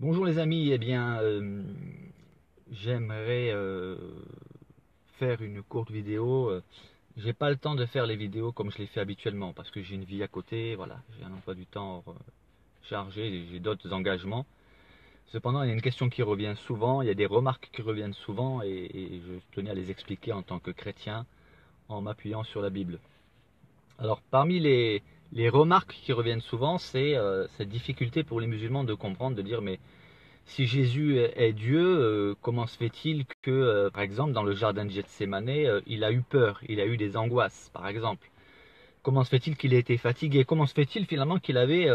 Bonjour les amis, eh bien j'aimerais faire une courte vidéo. J'ai pas le temps de faire les vidéos comme je les fais habituellement parce que j'ai une vie à côté, voilà, j'ai un emploi du temps chargé, j'ai d'autres engagements. Cependant, il y a une question qui revient souvent, il y a des remarques qui reviennent souvent et je tenais à les expliquer en tant que chrétien en m'appuyant sur la Bible. Alors parmi les remarques qui reviennent souvent, c'est cette difficulté pour les musulmans de comprendre, de dire mais si Jésus est Dieu, comment se fait-il que, par exemple, dans le jardin de Gethsémane, il a eu peur, il a eu des angoisses, par exemple? Comment se fait-il qu'il ait été fatigué? Comment se fait-il finalement qu'il avait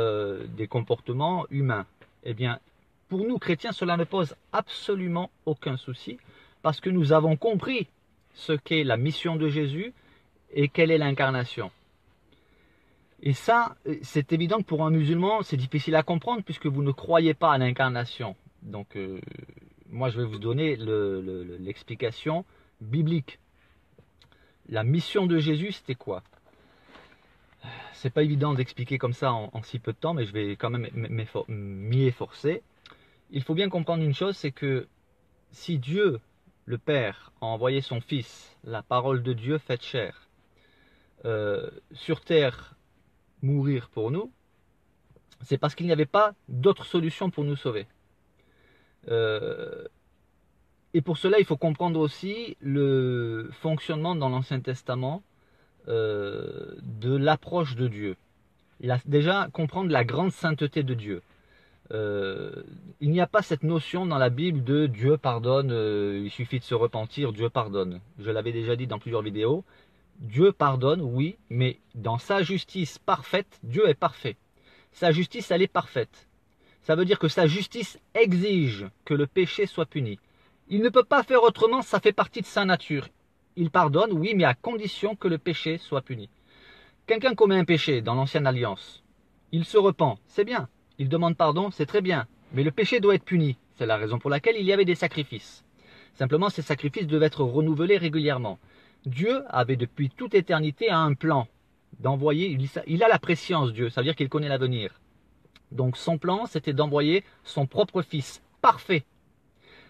des comportements humains? Eh bien, pour nous chrétiens, cela ne pose absolument aucun souci, parce que nous avons compris ce qu'est la mission de Jésus et quelle est l'incarnation. Et ça, c'est évident que pour un musulman, c'est difficile à comprendre puisque vous ne croyez pas à l'incarnation. Donc, moi, je vais vous donner l'explication biblique. La mission de Jésus, c'était quoi? C'est pas évident d'expliquer comme ça en si peu de temps, mais je vais quand même m'y efforcer. Il faut bien comprendre une chose, c'est que si Dieu, le Père, a envoyé son Fils, la parole de Dieu faite chair, sur terre mourir pour nous, c'est parce qu'il n'y avait pas d'autre solution pour nous sauver. Et pour cela, il faut comprendre aussi le fonctionnement dans l'Ancien Testament de l'approche de Dieu. Déjà, comprendre la grande sainteté de Dieu. Il n'y a pas cette notion dans la Bible de Dieu pardonne, il suffit de se repentir, Dieu pardonne. Je l'avais déjà dit dans plusieurs vidéos. Dieu pardonne, oui, mais dans sa justice parfaite, Dieu est parfait. Sa justice, elle est parfaite. Ça veut dire que sa justice exige que le péché soit puni. Il ne peut pas faire autrement, ça fait partie de sa nature. Il pardonne, oui, mais à condition que le péché soit puni. Quelqu'un commet un péché dans l'ancienne alliance. Il se repent, c'est bien. Il demande pardon, c'est très bien. Mais le péché doit être puni. C'est la raison pour laquelle il y avait des sacrifices. Simplement, ces sacrifices devaient être renouvelés régulièrement. Dieu avait depuis toute éternité un plan d'envoyer, il a la préscience, Dieu, ça veut dire qu'il connaît l'avenir. Donc son plan, c'était d'envoyer son propre Fils, parfait.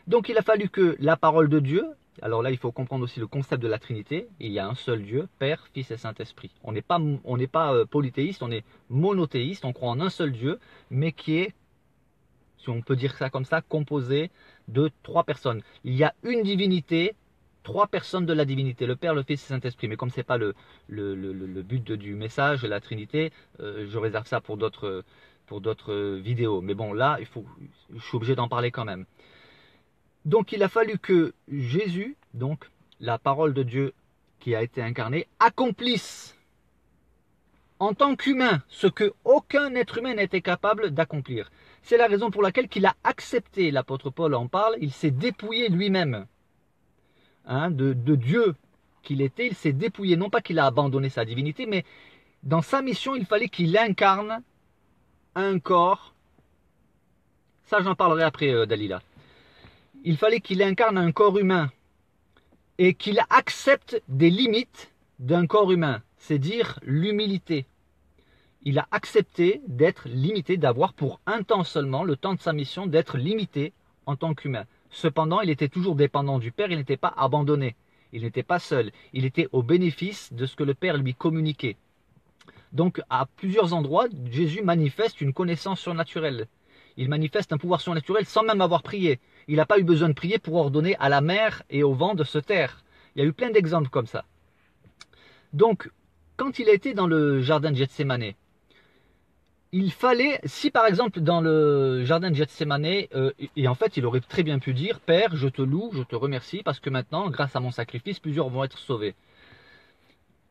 Donc il a fallu que la parole de Dieu, alors là il faut comprendre aussi le concept de la Trinité, il y a un seul Dieu, Père, Fils et Saint-Esprit. On n'est pas polythéiste, on est monothéiste, on croit en un seul Dieu, mais qui est, si on peut dire ça comme ça, composé de trois personnes. Il y a une divinité, trois personnes de la divinité, le Père, le Fils et le Saint-Esprit. Mais comme ce n'est pas le but du message, la Trinité, je réserve ça pour d'autres vidéos. Mais bon, là, je suis obligé d'en parler quand même. Donc il a fallu que Jésus, donc la parole de Dieu qui a été incarnée, accomplisse en tant qu'humain ce que aucun être humain n'était capable d'accomplir. C'est la raison pour laquelle qu'il a accepté, l'apôtre Paul en parle, il s'est dépouillé lui-même de Dieu qu'il était, il s'est dépouillé, non pas qu'il a abandonné sa divinité, mais dans sa mission, il fallait qu'il incarne un corps, ça j'en parlerai après Dalila, il fallait qu'il incarne un corps humain et qu'il accepte des limites d'un corps humain, c'est dire l'humilité. Il a accepté d'être limité, d'avoir pour un temps seulement, le temps de sa mission, d'être limité en tant qu'humain. Cependant, il était toujours dépendant du Père, il n'était pas abandonné, il n'était pas seul, il était au bénéfice de ce que le Père lui communiquait. Donc, à plusieurs endroits, Jésus manifeste une connaissance surnaturelle. Il manifeste un pouvoir surnaturel sans même avoir prié. Il n'a pas eu besoin de prier pour ordonner à la mer et au vent de se taire. Il y a eu plein d'exemples comme ça. Donc, quand il a été dans le jardin de Gethsémane, il fallait, si par exemple dans le jardin de Gethsémane, et en fait il aurait très bien pu dire, Père, je te loue, je te remercie, parce que maintenant, grâce à mon sacrifice, plusieurs vont être sauvés.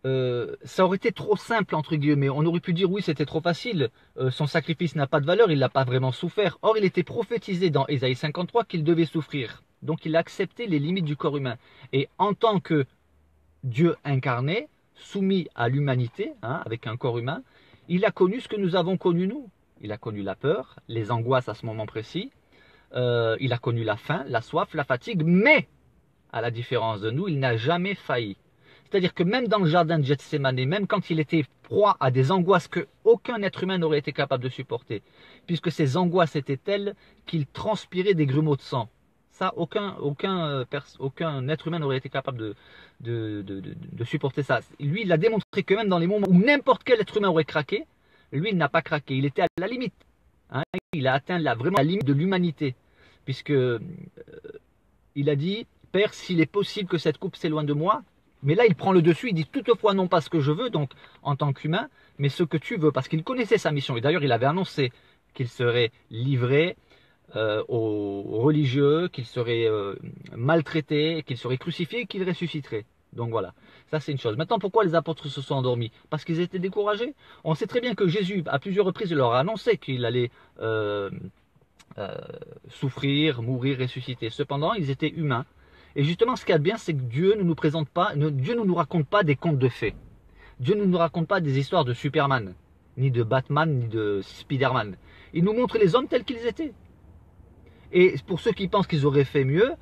Ça aurait été trop simple entre guillemets, on aurait pu dire oui c'était trop facile, son sacrifice n'a pas de valeur, il n'a pas vraiment souffert. Or il était prophétisé dans Ésaïe 53 qu'il devait souffrir, donc il a accepté les limites du corps humain. Et en tant que Dieu incarné, soumis à l'humanité, avec un corps humain, il a connu ce que nous avons connu nous. Il a connu la peur, les angoisses à ce moment précis, il a connu la faim, la soif, la fatigue, mais à la différence de nous, il n'a jamais failli. C'est-à-dire que même dans le jardin de Gethsémani, même quand il était proie à des angoisses que aucun être humain n'aurait été capable de supporter, puisque ces angoisses étaient telles qu'il transpirait des grumeaux de sang. Ça, aucun être humain n'aurait été capable de supporter ça. Lui, il a démontré que même dans les moments où n'importe quel être humain aurait craqué, lui, il n'a pas craqué. Il était à la limite. Hein. Il a atteint vraiment la limite de l'humanité, puisque il a dit, Père, s'il est possible que cette coupe s'éloigne de moi, mais là il prend le dessus, il dit toutefois non pas ce que je veux, donc en tant qu'humain, mais ce que tu veux, parce qu'il connaissait sa mission. Et d'ailleurs il avait annoncé qu'il serait livré aux religieux, qu'il serait maltraité, qu'il serait crucifié, qu'il ressusciterait. Donc voilà, ça c'est une chose. Maintenant, pourquoi les apôtres se sont endormis? Parce qu'ils étaient découragés. On sait très bien que Jésus, à plusieurs reprises, leur a annoncé qu'il allait souffrir, mourir, ressusciter. Cependant, ils étaient humains. Et justement, ce qu'il y a de bien, c'est que Dieu ne nous présente pas, Dieu ne nous raconte pas des contes de fées. Dieu ne nous raconte pas des histoires de Superman, ni de Batman, ni de Spider-Man. Il nous montre les hommes tels qu'ils étaient. Et pour ceux qui pensent qu'ils auraient fait mieux,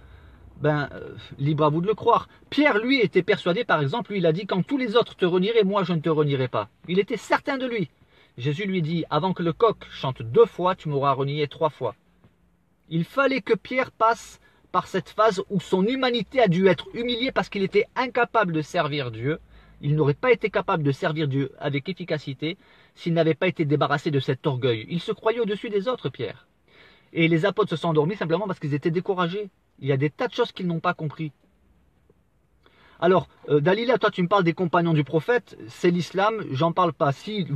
libre à vous de le croire. Pierre, lui, était persuadé, par exemple, lui, il a dit, quand tous les autres te renieraient, moi, je ne te renierai pas. Il était certain de lui. Jésus lui dit, avant que le coq chante 2 fois, tu m'auras renié 3 fois. Il fallait que Pierre passe par cette phase où son humanité a dû être humiliée parce qu'il était incapable de servir Dieu. Il n'aurait pas été capable de servir Dieu avec efficacité s'il n'avait pas été débarrassé de cet orgueil. Il se croyait au-dessus des autres, Pierre. Et les apôtres se sont endormis simplement parce qu'ils étaient découragés. Il y a des tas de choses qu'ils n'ont pas compris. Alors, Dalila, toi tu me parles des compagnons du prophète, c'est l'islam, j'en parle pas. Si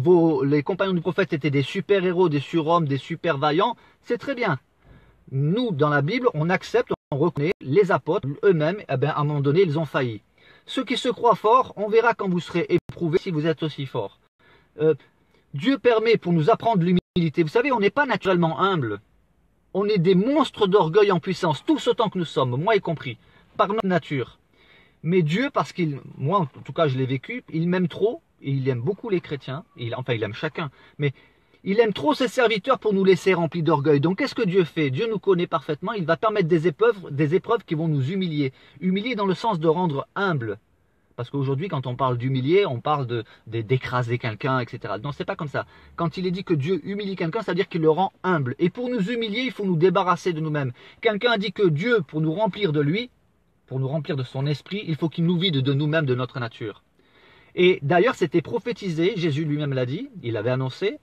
les compagnons du prophète étaient des super-héros, des surhommes, des super-vaillants, c'est très bien. Nous, dans la Bible, on accepte, on reconnaît, les apôtres eux-mêmes, à un moment donné, ils ont failli. Ceux qui se croient forts, on verra quand vous serez éprouvés si vous êtes aussi forts. Dieu permet pour nous apprendre l'humilité. Vous savez, on n'est pas naturellement humble. On est des monstres d'orgueil en puissance, tous autant que nous sommes, moi y compris, par notre nature. Mais Dieu, parce qu'il, moi en tout cas je l'ai vécu, il m'aime trop, et il aime beaucoup les chrétiens, il aime chacun, mais il aime trop ses serviteurs pour nous laisser remplis d'orgueil. Donc qu'est-ce que Dieu fait? Dieu nous connaît parfaitement, il va permettre des épreuves qui vont nous humilier. Humilier dans le sens de rendre humble. Parce qu'aujourd'hui, quand on parle d'humilier, on parle d'écraser quelqu'un, etc. Non, c'est pas comme ça. Quand il est dit que Dieu humilie quelqu'un, ça veut dire qu'il le rend humble. Et pour nous humilier, il faut nous débarrasser de nous-mêmes. Quelqu'un a dit que Dieu, pour nous remplir de lui, pour nous remplir de son esprit, il faut qu'il nous vide de nous-mêmes, de notre nature. Et d'ailleurs, c'était prophétisé, Jésus lui-même l'a dit, il avait annoncé,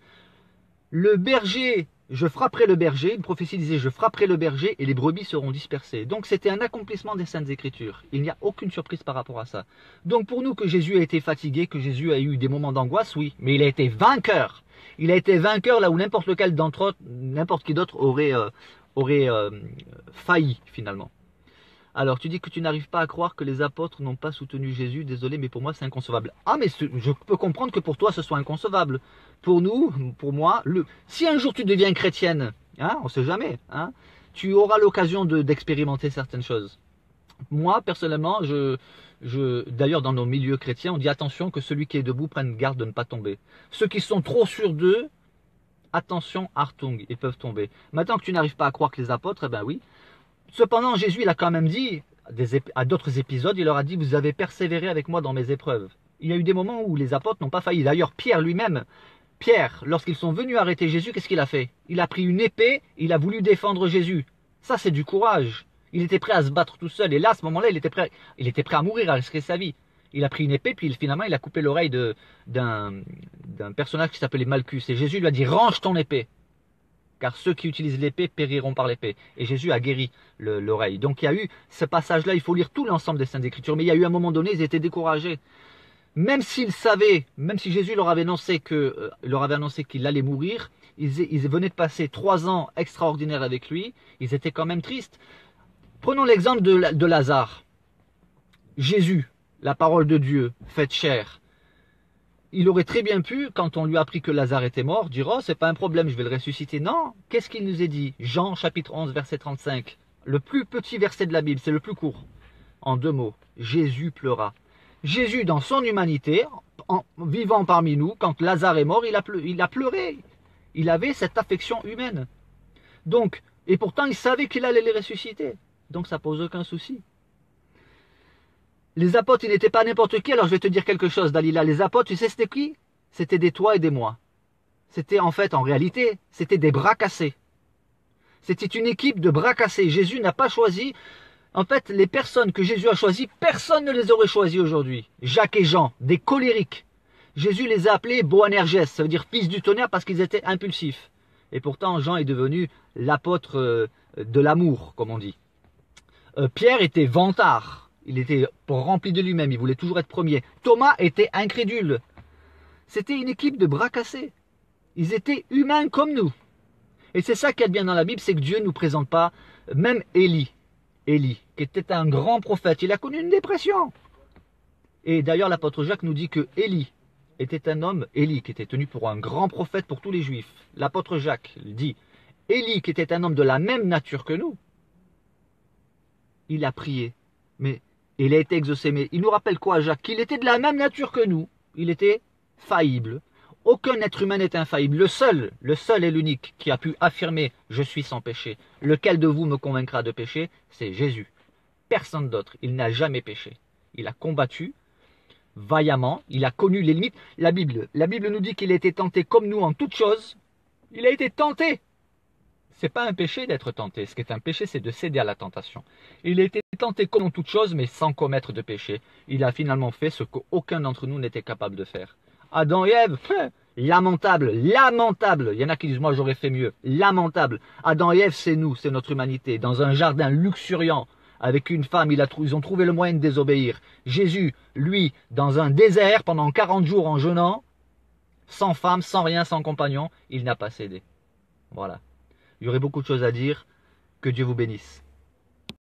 le berger, je frapperai le berger, une prophétie disait, je frapperai le berger et les brebis seront dispersées. Donc c'était un accomplissement des Saintes Écritures. Il n'y a aucune surprise par rapport à ça. Donc pour nous que Jésus a été fatigué, que Jésus a eu des moments d'angoisse, oui, mais il a été vainqueur. Il a été vainqueur là où n'importe qui d'autre aurait failli finalement. Alors, tu dis que tu n'arrives pas à croire que les apôtres n'ont pas soutenu Jésus. Désolé, mais pour moi, c'est inconcevable. Ah, mais je peux comprendre que pour toi, ce soit inconcevable. Pour nous, pour moi, si un jour tu deviens chrétienne, hein, on ne sait jamais, hein, tu auras l'occasion d'expérimenter certaines choses. Moi, personnellement, d'ailleurs, dans nos milieux chrétiens, on dit attention que celui qui est debout prenne garde de ne pas tomber. Ceux qui sont trop sûrs d'eux, attention, Hartung, ils peuvent tomber. Maintenant que tu n'arrives pas à croire que les apôtres, eh ben oui. Cependant, Jésus, il a quand même dit, à d'autres épisodes, il leur a dit, vous avez persévéré avec moi dans mes épreuves. Il y a eu des moments où les apôtres n'ont pas failli. D'ailleurs, Pierre lui-même, lorsqu'ils sont venus arrêter Jésus, qu'est-ce qu'il a fait? Il a pris une épée, il a voulu défendre Jésus. Ça, c'est du courage. Il était prêt à se battre tout seul. Et là, à ce moment-là, il était prêt à mourir, à risquer sa vie. Il a pris une épée, puis finalement, il a coupé l'oreille d'un personnage qui s'appelait Malchus. Et Jésus lui a dit, range ton épée. Car ceux qui utilisent l'épée périront par l'épée. Et Jésus a guéri l'oreille. Donc il y a eu ce passage-là, il faut lire tout l'ensemble des Saintes Écritures, mais il y a eu un moment donné, ils étaient découragés. Même s'ils savaient, même si Jésus leur avait annoncé qu'il allait mourir, ils venaient de passer 3 ans extraordinaires avec lui, ils étaient quand même tristes. Prenons l'exemple de Lazare. Jésus, la parole de Dieu, faite chair. Il aurait très bien pu, quand on lui a appris que Lazare était mort, dire « Oh, c'est pas un problème, je vais le ressusciter. » Non, qu'est-ce qu'il nous est dit? Jean, chapitre 11, verset 35. Le plus petit verset de la Bible, c'est le plus court. En 2 mots, Jésus pleura. Jésus, dans son humanité, en vivant parmi nous, quand Lazare est mort, il a pleuré. Il avait cette affection humaine. Donc, et pourtant, il savait qu'il allait les ressusciter. Donc, ça pose aucun souci. Les apôtres, ils n'étaient pas n'importe qui. Alors je vais te dire quelque chose, Dalila. Les apôtres, tu sais c'était qui? C'était des toi et des moi. C'était en fait, en réalité, c'était des bras cassés. C'était une équipe de bras cassés. Jésus n'a pas choisi. En fait, les personnes que Jésus a choisies, personne ne les aurait choisies aujourd'hui. Jacques et Jean, des colériques. Jésus les a appelés Boanerges, ça veut dire fils du tonnerre parce qu'ils étaient impulsifs. Et pourtant, Jean est devenu l'apôtre de l'amour, comme on dit. Pierre était vantard. Il était rempli de lui-même, il voulait toujours être premier. Thomas était incrédule. C'était une équipe de bras cassés. Ils étaient humains comme nous. Et c'est ça qu'il y a de bien dans la Bible, c'est que Dieu ne nous présente pas, même Élie, qui était un grand prophète, il a connu une dépression. Et d'ailleurs, l'apôtre Jacques nous dit que Élie était un homme, Élie, qui était tenu pour un grand prophète pour tous les Juifs. L'apôtre Jacques dit, Élie, qui était un homme de la même nature que nous, il a prié, mais il a été exaucé. Mais il nous rappelle quoi, Jacques? Qu'il était de la même nature que nous, il était faillible. Aucun être humain n'est infaillible. Le seul et l'unique qui a pu affirmer « je suis sans péché », lequel de vous me convaincra de péché, c'est Jésus. Personne d'autre. Il n'a jamais péché. Il a combattu vaillamment, il a connu les limites. La Bible nous dit qu'il a été tenté comme nous en toutes choses. Il a été tenté. C'est pas un péché d'être tenté. Ce qui est un péché, c'est de céder à la tentation. Il a été tenté comme en toutes choses, mais sans commettre de péché. Il a finalement fait ce qu'aucun d'entre nous n'était capable de faire. Adam et Ève, lamentable. Il y en a qui disent, moi j'aurais fait mieux. Lamentable. Adam et Ève, c'est nous, c'est notre humanité. Dans un jardin luxuriant, avec une femme, ils ont trouvé le moyen de désobéir. Jésus, lui, dans un désert, pendant 40 jours en jeûnant, sans femme, sans rien, sans compagnon, il n'a pas cédé. Voilà. Il y aurait beaucoup de choses à dire. Que Dieu vous bénisse.